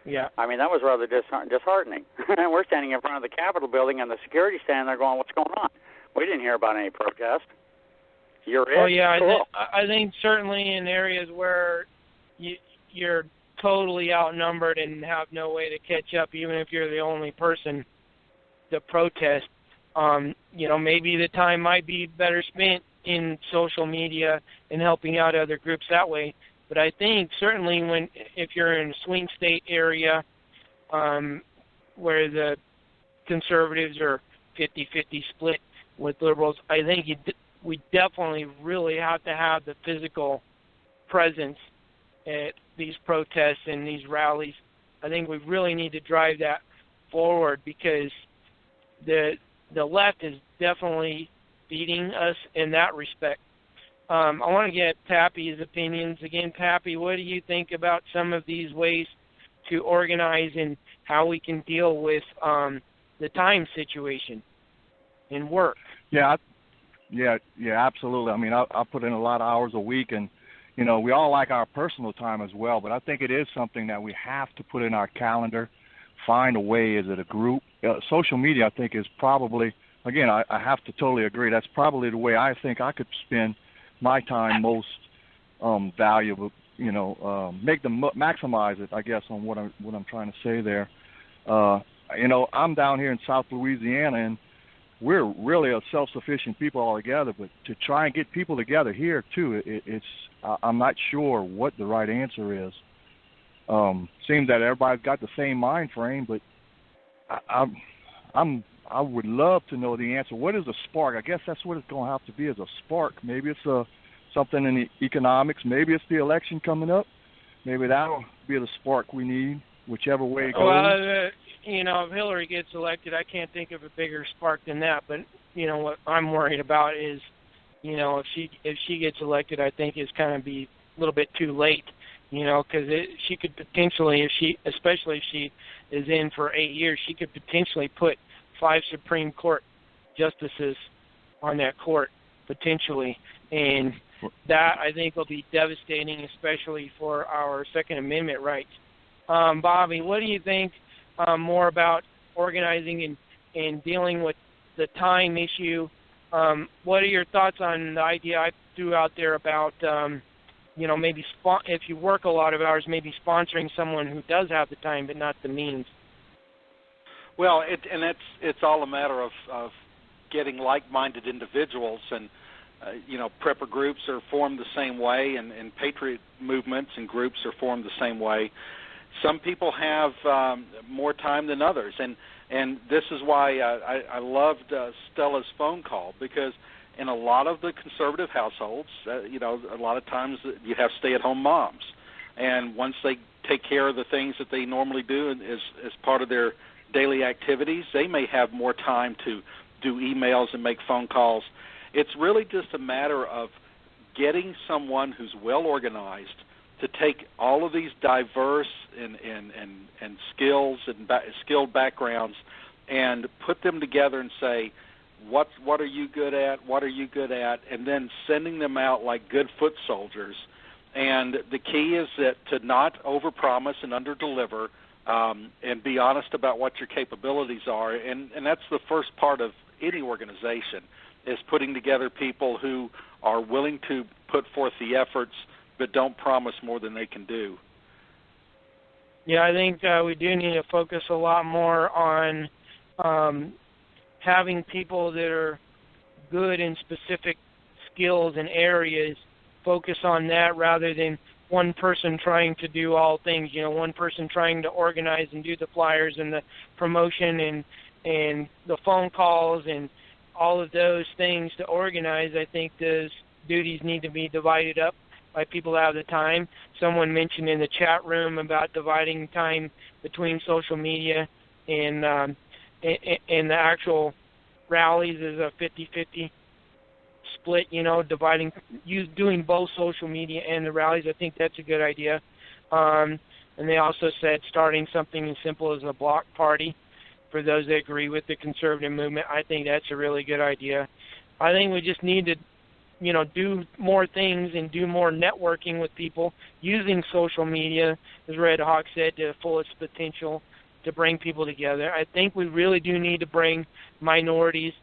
Yeah. I mean, that was rather disheartening. We're standing in front of the Capitol building, and the security standing there going, "What's going on?" We didn't hear about any protest. You're it? Oh, yeah. Cool. I think certainly in areas where you're totally outnumbered and have no way to catch up, even if you're the only person to protest, maybe the time might be better spent in social media and helping out other groups that way. But I think certainly if you're in a swing state area where the conservatives are 50-50 split with liberals, I think we definitely really have to have the physical presence at these protests and these rallies. I think we really need to drive that forward because the left is definitely beating us in that respect. I want to get Pappy's opinions. Again, Pappy, what do you think about some of these ways to organize and how we can deal with the time situation in work? Yeah, absolutely. I mean, I put in a lot of hours a week, and, we all like our personal time as well, but I think it is something that we have to put in our calendar, find a way as a group. Social media, I think, is probably, again, I have to totally agree, that's probably the way I think I could spend my time most valuable, make them maximize it, I guess, on what I'm trying to say there. I'm down here in South Louisiana, and we're really a self-sufficient people all together, but to try and get people together here too, I'm not sure what the right answer is. Seems that everybody's got the same mind frame, but I would love to know the answer. What is a spark? I guess that's what it's going to have to be, is a spark. Maybe it's something in the economics. Maybe it's the election coming up. Maybe that'll be the spark we need, whichever way it goes. Well, if Hillary gets elected, I can't think of a bigger spark than that. But, what I'm worried about is, if she gets elected, I think it's kind of be a little bit too late. because she could potentially, especially if she is in for 8 years, she could potentially put 5 Supreme Court justices on that court, potentially. And that, I think, will be devastating, especially for our Second Amendment rights. Bobby, what do you think more about organizing and dealing with the time issue? What are your thoughts on the idea I threw out there about, maybe if you work a lot of hours, maybe sponsoring someone who does have the time but not the means? Well, it's all a matter of getting like-minded individuals, and prepper groups are formed the same way, and Patriot movements and groups are formed the same way. Some people have more time than others, and this is why I loved Stella's phone call, because in a lot of the conservative households, a lot of times you have stay-at-home moms, and once they take care of the things that they normally do as part of their daily activities, they may have more time to do emails and make phone calls. It's really just a matter of getting someone who's well organized to take all of these diverse and skills and skilled backgrounds and put them together and say, what are you good at, what are you good at, and then sending them out like good foot soldiers. And the key is that to not overpromise and underdeliver, and be honest about what your capabilities are. And that's the first part of any organization, is putting together people who are willing to put forth the efforts but don't promise more than they can do. Yeah, I think we do need to focus a lot more on having people that are good in specific skills and areas, focus on that rather than one person trying to do all things, one person trying to organize and do the flyers and the promotion and the phone calls and all of those things to organize. I think those duties need to be divided up by people that have the time. Someone mentioned in the chat room about dividing time between social media and the actual rallies is a 50-50 split, doing both social media and the rallies. I think that's a good idea. And they also said starting something as simple as a block party for those that agree with the conservative movement. I think that's a really good idea. I think we just need to, do more things and do more networking with people using social media, as Red Hawk said, to the fullest potential to bring people together. I think we really do need to bring minorities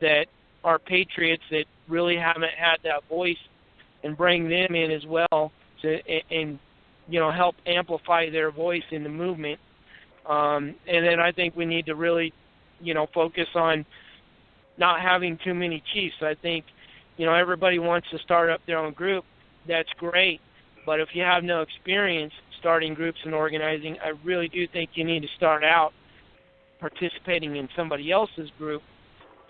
that are patriots that really haven't had that voice and bring them in as well and help amplify their voice in the movement. And then I think we need to really, focus on not having too many chiefs. I think, everybody wants to start up their own group. That's great. But if you have no experience starting groups and organizing, I really do think you need to start out participating in somebody else's group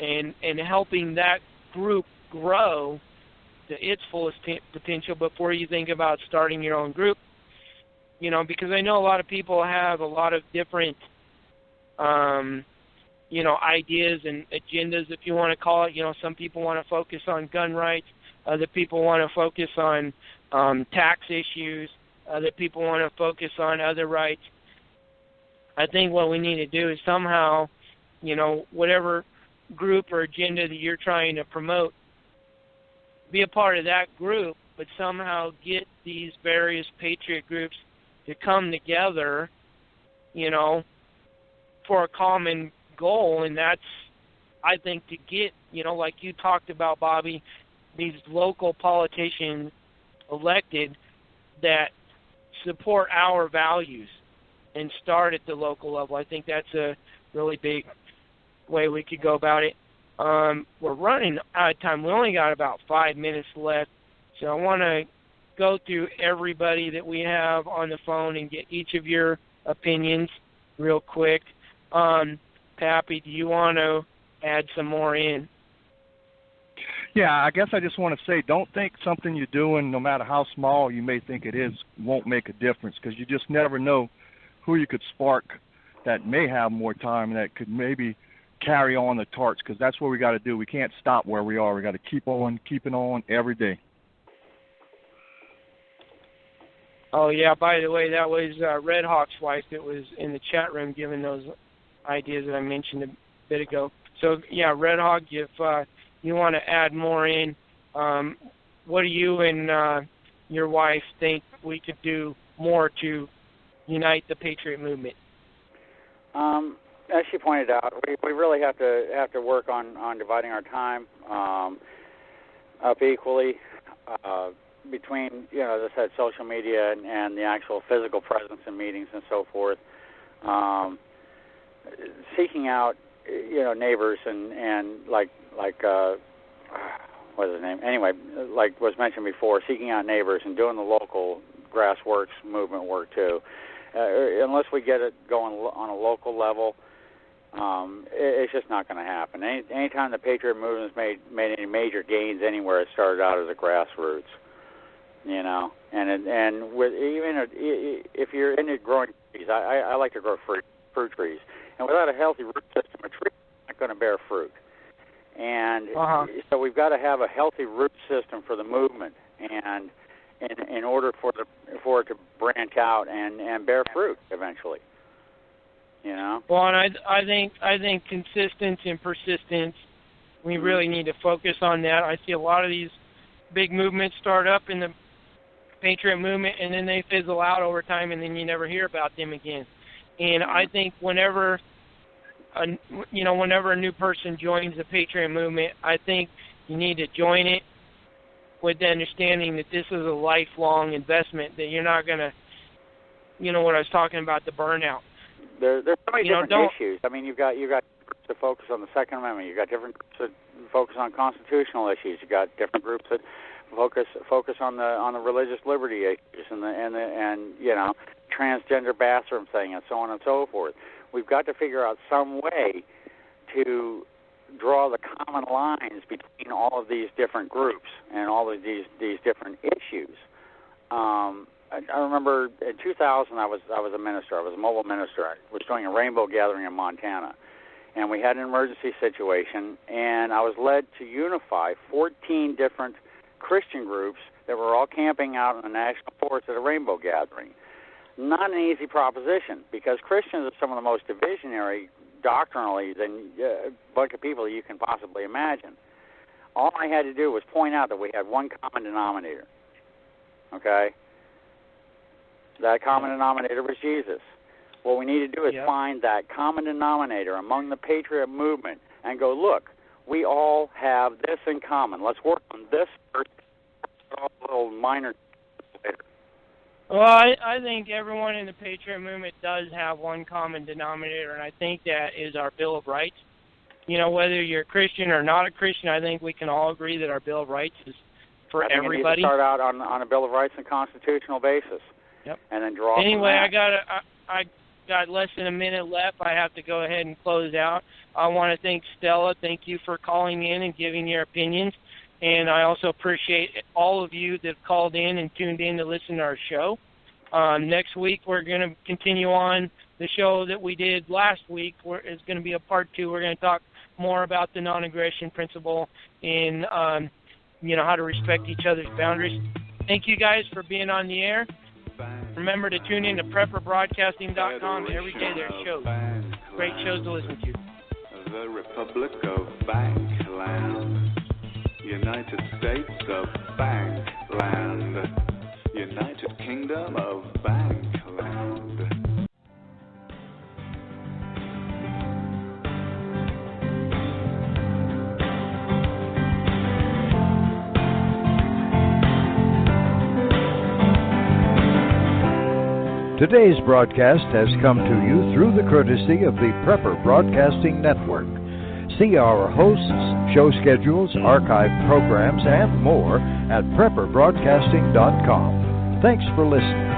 and helping that group grow to its fullest potential before you think about starting your own group. Because I know a lot of people have a lot of different, ideas and agendas, if you want to call it. Some people want to focus on gun rights. Other people want to focus on tax issues. Other people want to focus on other rights. I think what we need to do is somehow, whatever group or agenda that you're trying to promote, be a part of that group, but somehow get these various patriot groups to come together, for a common goal. And that's, I think, to get, like you talked about, Bobby, these local politicians elected that support our values and start at the local level. I think that's a really big way we could go about it. We're running out of time. We only got about 5 minutes left, so I want to go through everybody that we have on the phone and get each of your opinions real quick. Pappy, do you want to add some more in? Yeah, I guess I just want to say, don't think something you're doing, no matter how small you may think it is, won't make a difference, because you just never know who you could spark that may have more time and that could maybe carry on the torch, because that's what we got to do. We can't stop where we are. We got to keep on, keeping on every day. Oh, yeah, by the way, that was Red Hawk's wife that was in the chat room giving those ideas that I mentioned a bit ago. So, yeah, Red Hawk, if you want to add more in, what do you and your wife think we could do more to unite the Patriot Movement? As she pointed out, we really have to work on dividing our time up equally between, as I said, social media and the actual physical presence in meetings and so forth. Seeking out, neighbors and like what is his name? Anyway, like was mentioned before, seeking out neighbors and doing the local grassroots movement work too. Unless we get it going on a local level, it's just not going to happen. Anytime the Patriot Movement has made any major gains anywhere, it started out as a grassroots, and with even if you're into growing trees, I like to grow fruit trees, and without a healthy root system, a tree is not going to bear fruit. And so we've got to have a healthy root system for the movement, and in order for it to branch out and bear fruit eventually. Well, and I think consistency and persistence, we really need to focus on that. I see a lot of these big movements start up in the Patriot Movement, and then they fizzle out over time, and then you never hear about them again. And I think whenever a new person joins the Patriot Movement, I think you need to join it with the understanding that this is a lifelong investment, that you're not going to, what I was talking about, the burnout. There's so many different issues. I mean, you've got groups that focus on the Second Amendment. You've got different groups that focus on constitutional issues. You've got different groups that focus on the religious liberty issues and transgender bathroom thing and so on and so forth. We've got to figure out some way to draw the common lines between all of these different groups and all of these different issues. I remember in 2000 I was a minister. I was a mobile minister. I was doing a rainbow gathering in Montana, and we had an emergency situation, and I was led to unify 14 different Christian groups that were all camping out in the national forest at a rainbow gathering. Not an easy proposition, because Christians are some of the most divisionary doctrinally than a bunch of people you can possibly imagine. All I had to do was point out that we had one common denominator. Okay? That common denominator was Jesus. What we need to do is find that common denominator among the Patriot Movement and go, look, we all have this in common. Let's work on this first, all little minor later. Well, I think everyone in the Patriot Movement does have one common denominator, and I think that is our Bill of Rights. Whether you're a Christian or not a Christian, I think we can all agree that our Bill of Rights is for everybody. We need to start out on a Bill of Rights and constitutional basis. Yep. And then draw. Anyway, I got less than a minute left. I have to go ahead and close out. I want to thank Stella. Thank you for calling in and giving your opinions. And I also appreciate all of you that called in and tuned in to listen to our show. Next week, we're going to continue on the show that we did last week. It's going to be a part 2. We're going to talk more about the non-aggression principle and, how to respect each other's boundaries. Thank you guys for being on the air. Remember to tune in to PrepperBroadcasting.com. Every day there's shows. Great shows to listen to. The Republic of Bankland, United States of Bankland, United Kingdom of Bankland. Today's broadcast has come to you through the courtesy of the Prepper Broadcasting Network. See our hosts, show schedules, archived programs, and more at PrepperBroadcasting.com. Thanks for listening.